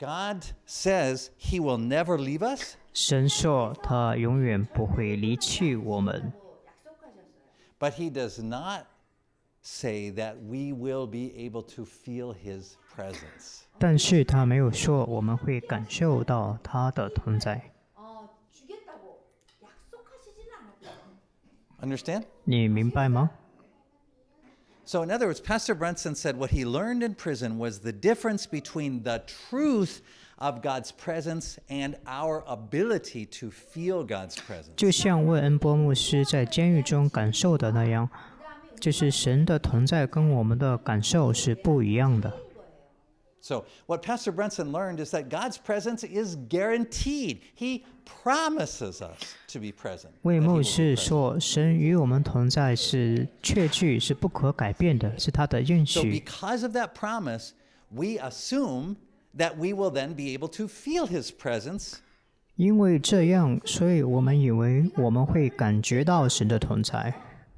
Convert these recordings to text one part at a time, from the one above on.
God says he will never leave us, 神说他永远不会离弃我们， but he does not say that we will be able to feel his presence. 但是他没有说我们会感受到他的同在。 Understand? 你明白吗？ So in other words, Pastor Brunson said what he learned in prison was the difference between the truth of God's presence and our ability to feel God's presence. 就像魏恩波牧师在监狱中感受的那样，就是神的同在跟我们的感受是不一样的。 So what Pastor Brunson learned is that God's presence is guaranteed. He promises us to be present. 魏 that he will 牧 be 师 present. 说，神与我们同在是确据，是不可改变的，是他的应 So 许。 because of that promise, we assume that we will then be able to feel his presence. 因为这样，所以我们以为我们会感觉到神的同在。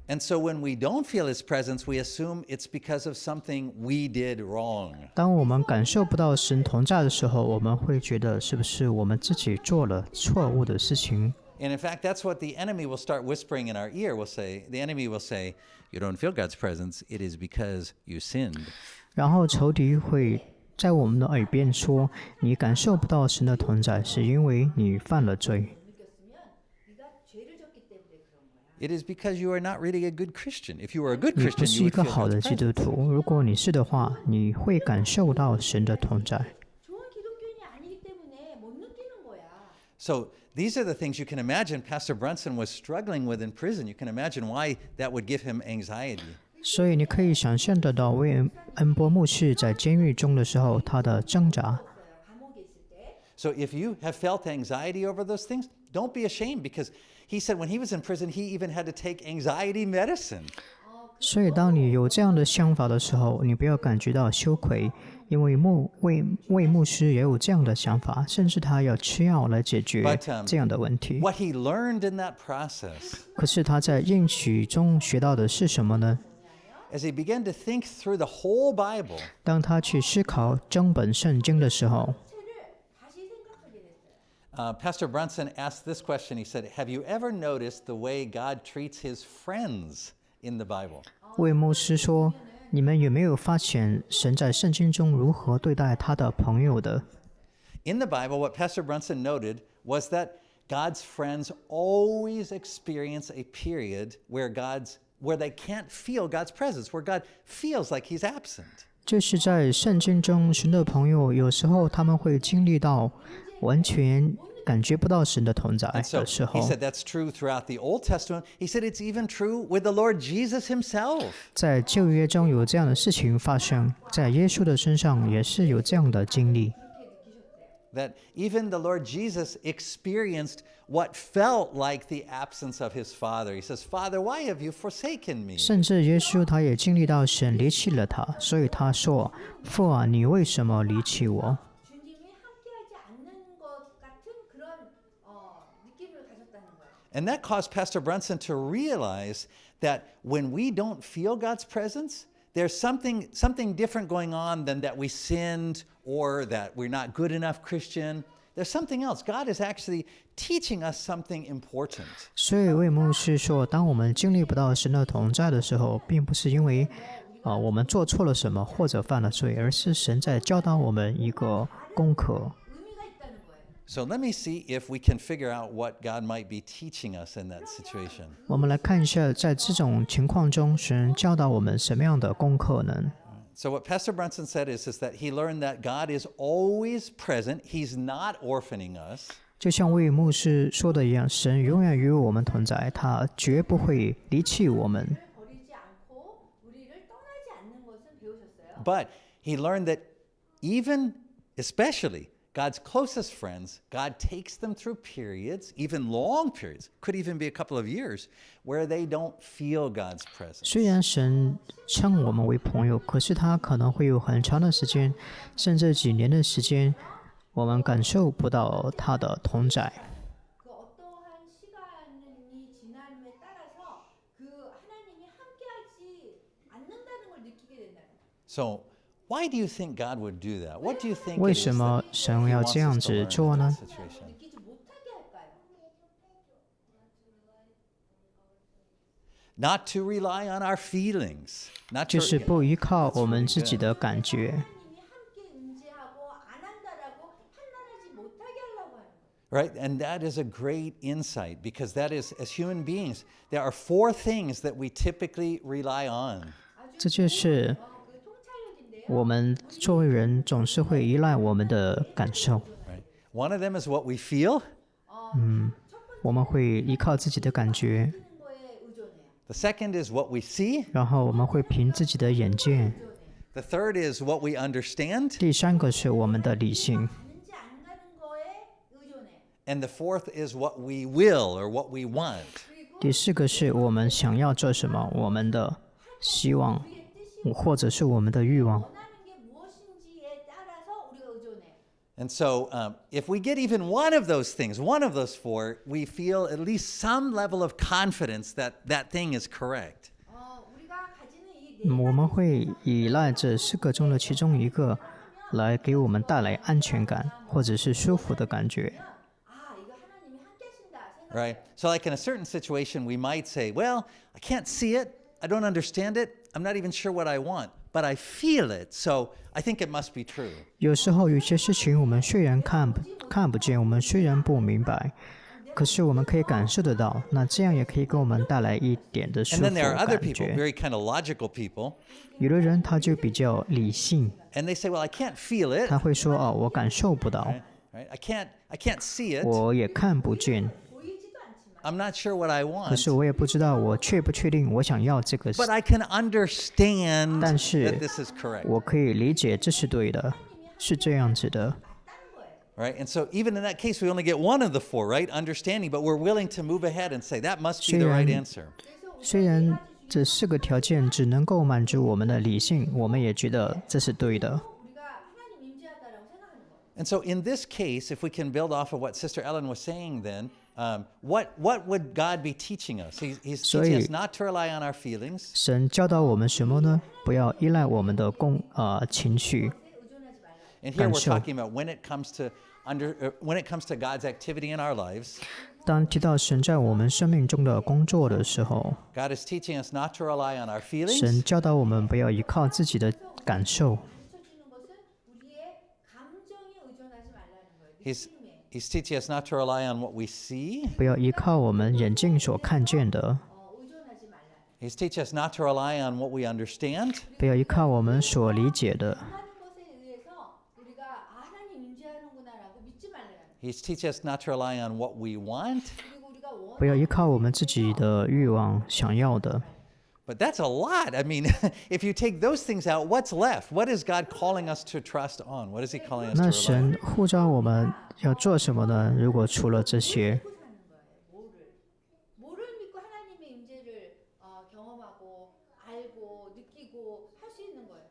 And so when we don't feel his presence, we assume it's because of something we did wrong. 当我们感受不到神同在的时候，我们会觉得是不是我们自己做了错误的事情？ And in fact, that's what the enemy will start whispering in our ear. The enemy will say, you don't feel God's presence, it is because you sinned. 然后仇敌会在我们的耳边说：“你感受不到神的同在，是因为你犯了罪。” It is because you are not really a good Christian. If you were a good 你不 Christian, 是 you 一 would 个 feel 好的 God's 基督 presence. 徒。如果你是的话，你会感受到神的同在。 So these are the things you can imagine Pastor Brunson was struggling with in prison. You can imagine why that would give him anxiety. 所以你可以想象得到，魏恩波牧师在监狱中的时候，他的挣扎。 So if you have felt anxiety over those things, don't be ashamed because he said when he was in prison, he even had to take anxiety medicine. 所以，当你有这样的想法的时候，你不要感觉到羞愧，因为魏牧师也有这样的想法，甚至他要吃药来解决 But, 这样的问题。 What he learned in that process, 可是他在应许中学到的是什么呢？ as he began to think through the whole Bible, 当他去思考整本圣经的时候， Pastor Brunson asked this question. He said, have you ever noticed the way God treats his friends in the Bible? 魏牧师说：“你们有没有发现神在圣经中如何对待他的朋友的？ In the Bible, what Pastor Brunson noted was that God's friends always experience a period where they can't feel God's presence, where God feels like he's absent. 就是在圣经中，神的朋友有时候他们会经历到完全感觉不到神的同在 And so 的时 he 候。 said that's true throughout the Old Testament. He said it's even true with the Lord Jesus himself. 在旧约中有这样的事情发生，在耶稣的身上也是有这样的经历。 That even the Lord Jesus experienced what felt like the absence of his Father. He says, Father, why have you forsaken me? 甚至耶稣他也经历到神离弃了他，所以他说：“父啊，你为什么离弃我？” And that caused Pastor Brunson to realize that when we don't feel God's presence, there's something different going on than that we sinned or that we're not good enough Christian. There's something else. God is actually teaching us something important. 所以魏牧师说，当我们经历不到神的同在的时候，并不是因为我们做错了什么或者犯了罪，而是神在教导我们一个功课。 So let me see if we can figure out what God might be teaching us in that situation. 我们来看一下，在这种情况中，神教导我们什么样的功课呢？ So what Pastor Brunson said is that he learned that God is always present. He's not orphaning us. 就像魏牧师说的一样，神永远与我们同在，他绝不会离弃我们。 But he learned that especially God's closest friends, God takes them through periods, even long periods, could even be a couple of years, where they don't feel God's presence. 虽然神称我们为朋友，可是他可能会有很长的时间，甚至几年的时间，我们感受不到他的同在。 So Why do you think God would do that? What do you think 为 it is 什么 that 神 He 要 wants 这样 us to 子 learn 做 in 呢 that situation? Not to rely on our feelings, not 就 to 是不依靠 That's 我们 really 自己 good. 的感觉。 하나님이 함께 응지하고 안 한다라고 판단하지 못하게 하려고 하는 거예요. Right? And that is a great insight because that is, as human beings, there are 4 things that we typically rely on. 这就是그 통찰력인데요. 我们作为人总是会依赖我们的感受， Right? One of them is what we feel. 我们会依靠自己的感觉， 하는 거에 의존해요. The second is what we see. 然后我们会凭自己的眼见。 The third is what we understand. 第三个是我们的理性， 가는지 안 가는 거에 의존해요. And the fourth is what we will or what we want. 第四个是我们想要做什么，我们的希望，或者是我们的欲望。 원하는 게 무엇인지에 따라서 우리가 의존해요. And so if we get even one of those things, one of those 4, we feel at least some level of confidence that that thing is correct. 우리가 가지는 이我们会依赖这4个中的其中一个，来给我们带来安全感，或者是舒服的感觉。 이거 하나님이 함께 하신다 생각. Right? So like in a certain situation, we might say, well, I can't see it. I don't understand it. I'm not even sure what I want, but I feel it. So I think it must be true. 有时候有些事情我们虽然看不见，我们虽然不明白，可是我们可以感受得到。那这样也可以给我们带来一点的舒 And 服 then there are other 感 people, 觉。 very kind of logical people, 有的人他就比较理性， and they say, well, I can't feel it. 他会说哦，我感受不到， Right? I can't see it. 我也看不见， 보이지도 않지만 I'm not sure what I 可 want. 是我也不知道我确不确定我想要这个， But I can understand 但是 that this is correct. 我可以理解这是对的，是这样子的。 Right? And so even in that case, we only get one of the 4, right? Understanding, but we're willing to move ahead and say that must be the right answer. 虽然这4个条件只能够满足我们的理性，我们也觉得这是对的。 우리가 하나님 임재하다라고 생각하는 거예요. And so in this case, if we can build off of what Sister Ellen was saying then, what would God be teaching us? He's teaching us not to rely on our feelings. 神教导我们什么呢？不要依赖我们的情绪。 And here we're 感受。 talking about when it comes to God's activity in our lives, 当提到神在我们生命中的工作的时候， God is teaching us not to rely on our 神 feelings. 教导我们不要依靠自己的感受， 비춰주는 것은 우리의 감정에 의존하지 말라는 거예요. He's 느낌에. He's teaching us not to rely on what we see. 不要依靠我们眼睛所看见的， 의존하지 말라. He's teaching us not to rely on what we understand. 不要依靠我们所理解的， 하는 것에 의해서 우리가 하나님 임재하는구나라고 믿지 말라는 거예요. He's teaching us not to rely on what we want. 그리고 우리가 원不要依靠我们自己的欲望想要的。 But that's a lot. I mean, if you take those things out, what's left? What is God calling us to trust on? What is He calling us 那 to rely on? 神呼召我们要做什么呢？如果除了这些， 믿고 사는 거예요. 뭐를 믿고 하나님의 임재를 경험하고 알고 느끼고 할 수 있는 거예요.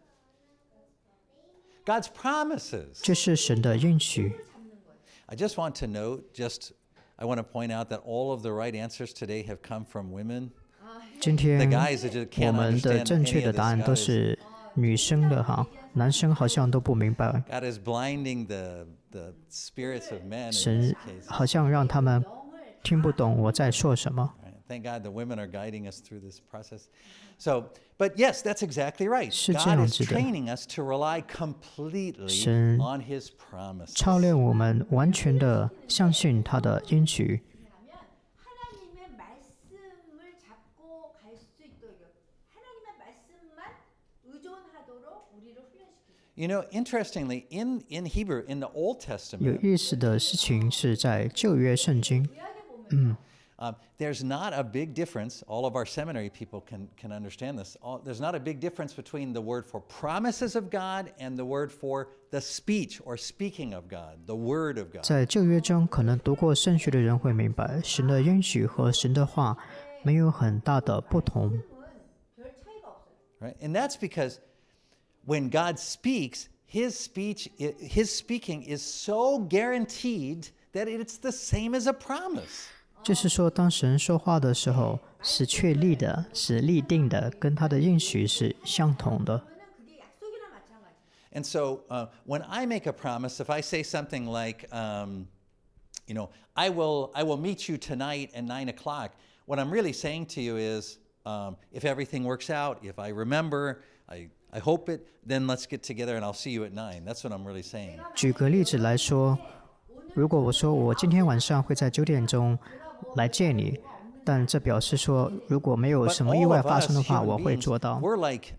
God's promises. 这是神的应许。 잡는 거예요. I just want to note, I want to point out that all of the right answers today have come from women. 今天 The guys that just 我 can't 们的 understand 正确 any 的 of 答案 this. 都是女生的哈，男生好像都不明白。 God is blinding the spirits of men in 神 this case. 好像让他们听不懂我在说什么。 Right? Thank God the women are guiding us through this process. So, but yes, that's exactly right. 是这 God 样 is 子的。 training us to rely completely 神 on His promises. 操练我们完全的相信他的应许， 하면 하나님의 말씀을 잡고 갈 수 있도록 하나님의 말씀만 의존하도록 우리를 훈련시키죠. You know, interestingly, in Hebrew, in the Old 有 Testament, 意思的事情是在旧约圣经， there's not a big difference. All of our seminary people can understand this. There's not a big difference between the word for promises of God and the word for the speech or speaking of God, the word of God. 在旧约中，可能读过圣学的人会明白，神的应许和神的话没有很大的不同。 별 차이가 없어요. Right? And that's because when God speaks, His speaking is so guaranteed that it's the same as a promise. 就是说，当神说话的时候，是确立的，是立定的，跟他的应许是相同的。 그거는 그게 약속이나 마찬가지. And so when I make a promise, if I say something like, I will meet you tonight at 9 o'clock, what I'm really saying to you is, if everything works out, if I remember, I hope it, then let's get together and I'll see you at 9. That's what I'm really saying. 举个例子来说，如果我说我今天晚上会在9点钟来见你，但这表示说，如果没有 But 什么 all 意外 of 发 us 生的话， human 我会 beings, 做到。 we're like,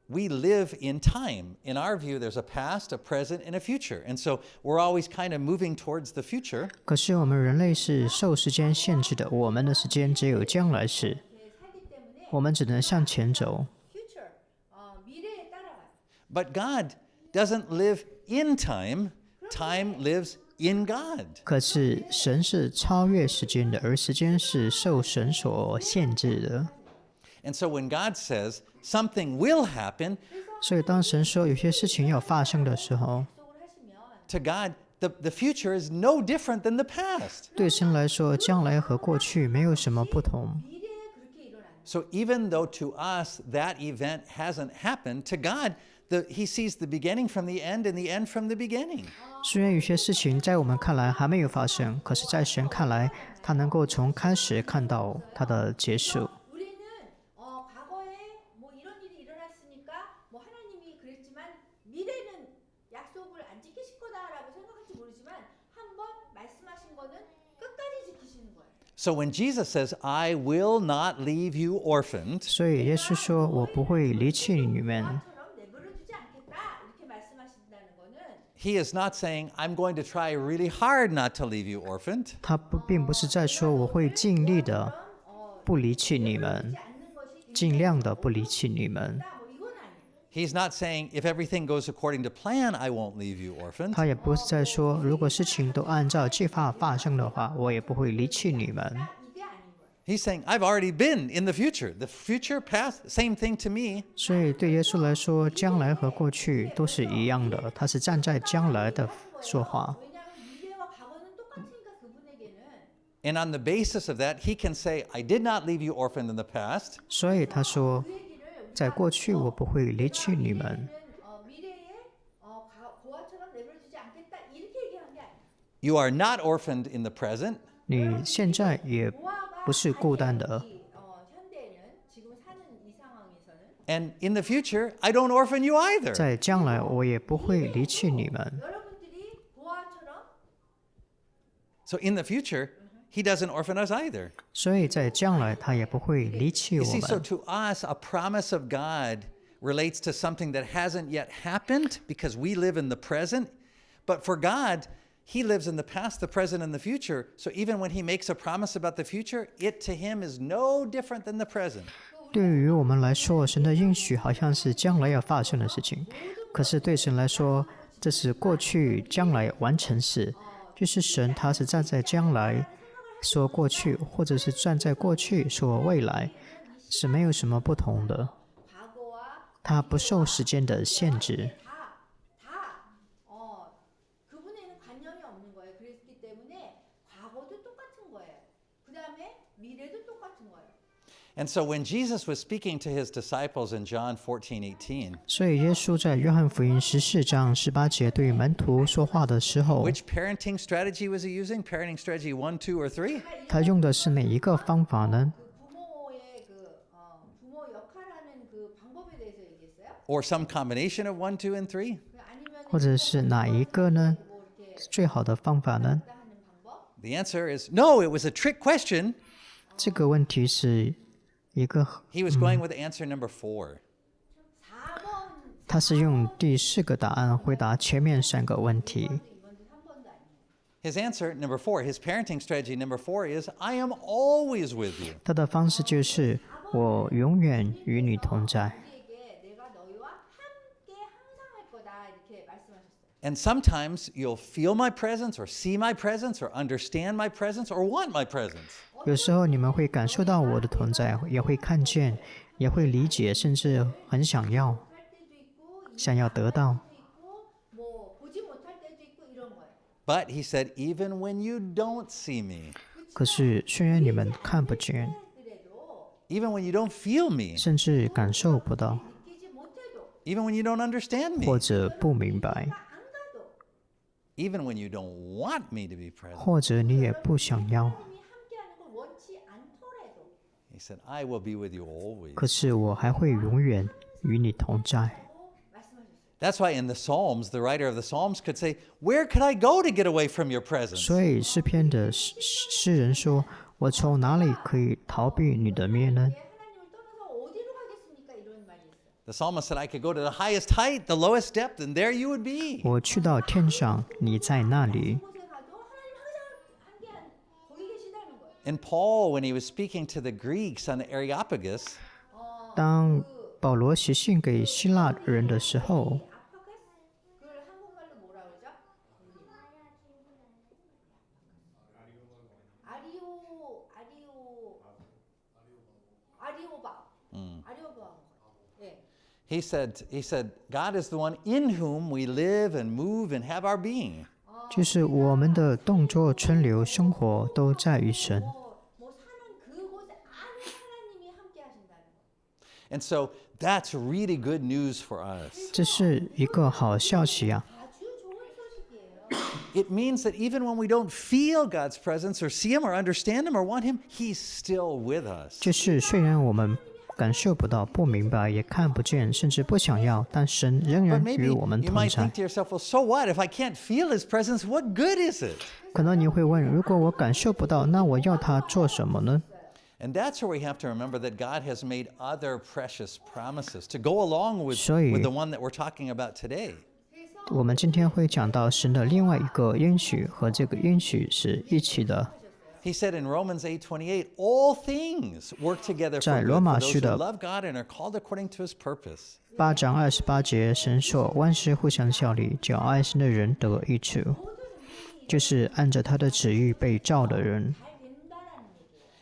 we live in time. In our view, there's a past, a present, and a future. And so we're always kind of moving towards the future. 可是我们人类是受时间限制的，我们的时间只有将来式， 살기 때문에 我们只能向前走。 future 미래에 따라가요. But God doesn't live in time. Time lives in God. 可是神是超越时间的，而时间是受神所限制的。 And so when God says something will happen, 所以当神说有些事情要发生的时候， 약속을 하시면 to God, the future is no different than the past. 对神来说，将来和过去没有什么不同。 미래에 그렇게 일어나는 So even though to us that event hasn't happened, to God, He sees the beginning from the end and the end from the beginning. 虽然有些事情在我们看来还没有发生，可是在神看来，他能够从开始看到它的结束。 우리는 과거에 뭐 이런 일이 일어났으니까 뭐 하나님이 그랬지만 미래는 약속을 안 지키실 거다라고 생각할지 모르지만 한번 말씀하신 거는 끝까지 지키시는 거예요. So when Jesus says, I will not leave you orphaned, 所以耶稣说：“我不会离弃你们。 처럼 내버려 두지 않겠다 이렇게 말씀하신다는 거는 He is not saying, I'm going to try really hard not to leave you orphaned. 他并不是在说我会尽力的不离弃你们， 않는 것이 尽量的不离弃你们。 뭐 이건 아니에요. He's not saying, if everything goes according to plan, I won't leave you orphaned. 他也不是在说，如果事情都按照计划发生的话，我也不会离弃你们。 이게 아닌 거예요. He's saying, I've already been in the future. The future, past, same thing to me. 所以对耶稣来说，将来和过去都是一样的，他是站在将来的说话。 왜냐하면 미래와 과거는 똑같으니까 그분에게는 And on the basis of that, he can say, I did not leave you orphaned in the past. 所以他说， 그 얘기를 在过去我不会离弃你们， 미래에 고아처럼 내버려두지 않겠다 이렇게 얘기한 게 아니에요. You are not orphaned in the present. 你现在也 고아가 不是孤单的。 현대에는 지금 사는 이 상황에서는 And in the future, I don't orphan you either. 在将来我也不会离弃你们。 여러분들이 고아처럼 So in the future, he doesn't orphan us either. 所以在将来他也不会离弃 You 我 see, so 们。 to us, a promise of God relates to something that hasn't yet happened because we live in the present. But for God, he lives in the past, the present, and the future. So even when he makes a promise about the future, it to him is no different than the present. 对于我们来说，神的应许好像是将来要发生的事情，可是对神来说，这是过去、将来完成时。就是神他是站在将来说过去，或者是站在过去说未来，是没有什么不同的。 과거와 他不受时间的限制。 그분에는 관념이 없는 거예요. 그랬기 때문에 과거도 똑같은 거예요. 그 다음에 미래도 똑같은 거예요. And so when Jesus was speaking to his disciples in John 14:18, 所以耶稣在约翰福音14章18节对门徒说话的时候， which parenting strategy was he using? Parenting strategy 1, 2, or 3? 他用的是哪一个方法呢？ 부모의 부모 역할하는 그 방법에 대해서 얘기했어요. Or some combination of 1, 2, and 3? 아니면 或者是哪一个呢？ 뭐 이렇게 最好的方法呢？ 하는 방법? The answer is no, it was a trick question. 这个问题是一个， He was going with answer number 4. 4번, 他是用第4个答案回答前面3个问题。 2번도 3번도 아니에요. His answer, number 4, his parenting strategy, number 4, is I am always with you. 他的方式就是我永远与你同在。 우리에게 내가 너희와 함께 항상 할 거다 이렇게 말씀하셨어요. And sometimes you'll feel my presence or see my presence or understand my presence or want my presence. 有时候你们会感受到我的同在，也会看见，也会理解，甚至很想要， 할 때도 있고 想要得到。 때도 있고 뭐 보지 못할 때도 있고 이런 거예요. But he said, even when you don't see me, 可是虽然你们看不见， 그래도 even when you don't feel me, 甚至感受不到， 느끼지 못해도 Even when you don't understand 或 me. 者不明白， 안 가도 Even when you don't want me to be present. 或者你也不想要。 하나님이 함께하는 걸 원치 않더라도 He said, I will be with you always. 可是我还会永远与你同在。 말씀하셨어요. That's why in the Psalms, the writer of the Psalms could say, where could I go to get away from your presence? 所以诗篇的诗人说：“我从哪里可以逃避你的面呢？ 하나님을 떠나서 어디로 가겠습니까? 이런 말이 있어요. The psalmist said, I could go to the highest height, the lowest depth, and there you would be. 我去到天上，你在那里。 곳에 가도 하나님 항상 함께한 거기 계시다는 거예요. And Paul, when he was speaking to the Greeks on the Areopagus, 当保罗写信给希腊人的时候， 아파카스 그걸 한국말로 뭐라 그러죠? 아리오바. 아리오바. 예. he said, God is the one in whom we live and move and have our being. 就是我们的动作、存留、生活都在于神。 뭐 사는 그곳 안에 하나님이 함께 하신다는 거. And so that's really good news for us. 这是一个好消息啊！ 아주 좋은 소식이에요. It means that even when we don't feel God's presence or see Him or understand Him or want Him, He's still with us. 就是虽然我们感受不到、不明白、也看不见，甚至不想要，但神仍 But 然 maybe 与我们 you 同 might 在 think。to yourself, well, so what? If I can't feel His presence, what good is it? 可能你会问：如果我感受不到，那我要他做什么呢？ And that's where we have to remember that God has made other precious promises to go along with, 所以- with the one that we're talking about today. 我们今天会讲到神的另外一个应许，和这个应许是一起的。 He said in Romans 8:28, all things work together for 在 good 罗 for 马 those 书 who 的 love God and are called according to His purpose. 8章28节，神说：“万事互相效力，叫爱神的人得益处。”就是按着他的旨意被召的人。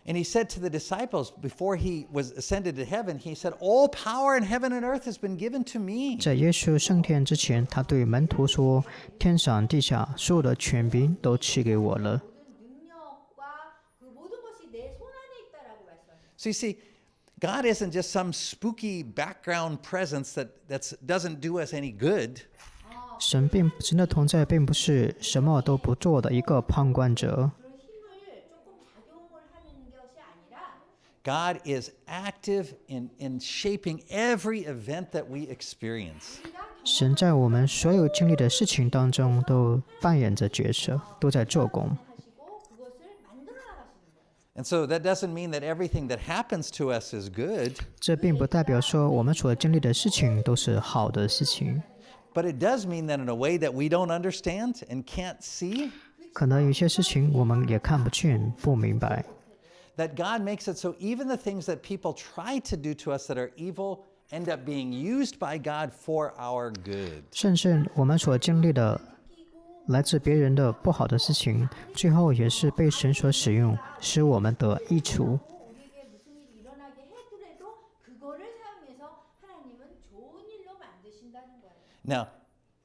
And He said to the disciples before He was ascended to heaven, He said, all power in heaven and earth has been given to me. 在耶稣升天之前，他对门徒说：“天上地下所有的权柄都赐给我了。” 능력과 그 모든 것이 내 손 안에 있다라고 말씀하셨어요. So you see, God isn't just some spooky background presence that doesn't do us any good. 神的同在并不是什么都不做的一个旁观者， 그 힘을 조금 작용을 하는 것이 아니라 God is active in shaping every event that we experience. 神在我们所有经历的事情当中都扮演着角色，都在做工。 하시고 그것을 만들어 나가시는 거예요. And so that doesn't mean that everything that happens to us is good, 这并不代表说我们所经历的事情都是好的事情， but it does mean that in a way that we don't understand and can't see, 可能有些事情我们也看不见、不明白。 that God makes it so even the things that people try to do to us that are evil end up being used by God for our good. 甚至我们所经历的来自别人的不好的事情，最后也是被神所使用，使我们得益处。 우리에게 무슨 일이 일어나게 해더라도 그거를 사용해서 하나님은 좋은 일로 만드신다는 거예요. Now,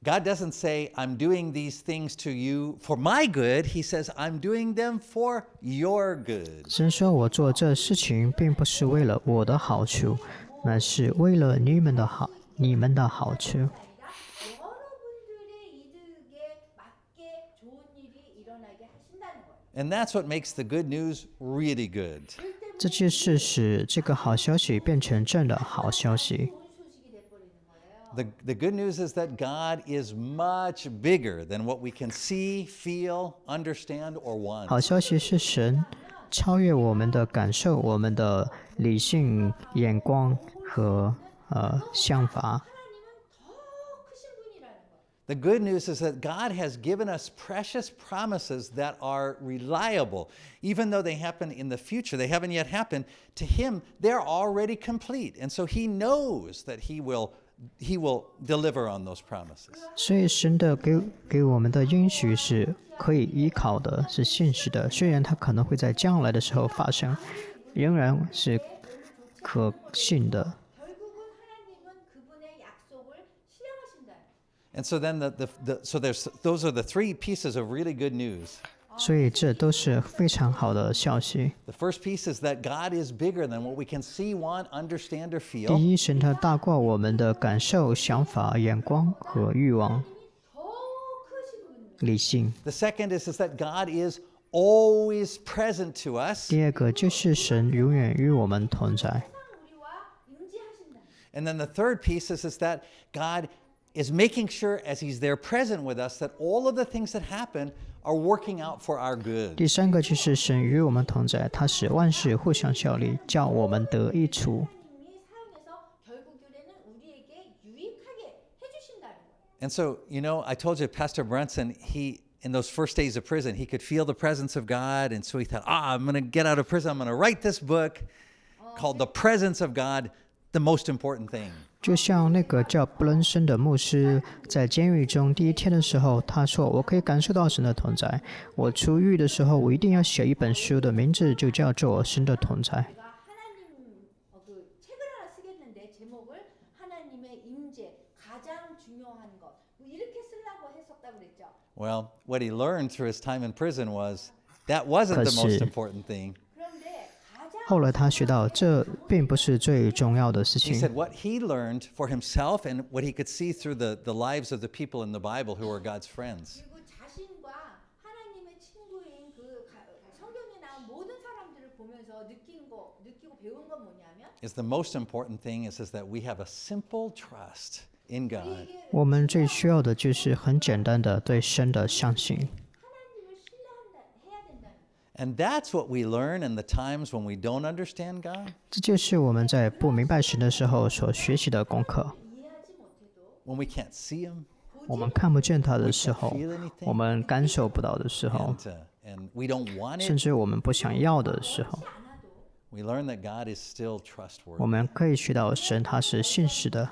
God doesn't say, I'm doing these things to you for my good. He says, I'm doing them for your good. 神说：“我做这事情，并不是为了我的好处，乃是为了你们的好，你们的好处。” 아니라 여러분들의 이득에 맞게 좋은 일이 일어나게 하신다는 거예요. And that's what makes the good news really good. 这就是使这个好消息变成真的好消息。 좋은 소식이 돼버리는 거예요. The good news is that God is much bigger than what we can see, feel, understand, or want. 好消息是神超越我们的感受、我们的理性眼光和想法。 하나님은 더 크신 분이라는 거예요. The good news is that God has given us precious promises that are reliable. Even though they happen in the future, they haven't yet happened, to Him, they're already complete. And so He knows that He will deliver on those promises. 所以神的给我们的应许是可以依靠的，是信实的。虽然它可能会在将来的时候发生，仍然是可信的。 결국은 하나님은 그분의 약속을 실행하신다. And so then those are the three pieces of really good news. 所以这都是非常好的消息。 The first piece is that God is bigger than what we can see, want, understand, or 第 feel. 一，神他大过我们的感受、想法、眼光和欲望、 더 크신 분. 理性。 The second is that God is always present to us. 第二个就是神永远与我们同在。 항상 우리와 임재하신다. And then the third piece is that God is making sure as he's there present with us that all of the things that happen are working out for our good. 第三个就是神与我们同在，他使万事互相效力，叫我们得益处。 하나님이 사용해서 결국 교회는 우리에게 유익하게 해주신다는 거예요. And so, I told you, Pastor Brunson, in those first days of prison, he could feel the presence of God. And so he thought, I'm going to get out of prison. I'm going to write this book called The Presence of God, the Most Important Thing. 就像那个叫布伦森的牧师在监狱中第一天的时候，他说：“我可以感受到神的同在。我出狱的时候，我一定要写一本书的名字就叫做《神的同在》。” 제가 하나님 그 책을 하나 쓰겠는데 제목을 하나님의 임재 가장 중요한 것 뭐 이렇게 쓰려고 했었다고 그랬죠. Well, what he learned through his time in prison was that wasn't the most important thing. 그런데 가장 后来他学到，这并不是最重要的事 He 情。 said what he learned for himself and what he could see through the lives of the people in the Bible who were God's friends 그리고 자신과 하나님의 친구인 성경에 나온 모든 사람들을 보면서 느끼고 배운 건 뭐냐면 is the most important thing is that we have a simple trust in God. 우리에게 我们最需要的就是很简单的对神的相信。 하나님을 해야 된다는 거예요. And that's what we learn in the times when we don't understand God, 这就是我们在不明白神的时候所学习的功课。 이해하지 못해도 when we can't see Him, 我们看不见他的时候，我们感受不到的时候， and we don't want 甚 it. 至我们不想要的时候， We learn that God is still 我 trustworthy. 们可以学到神他是信实的。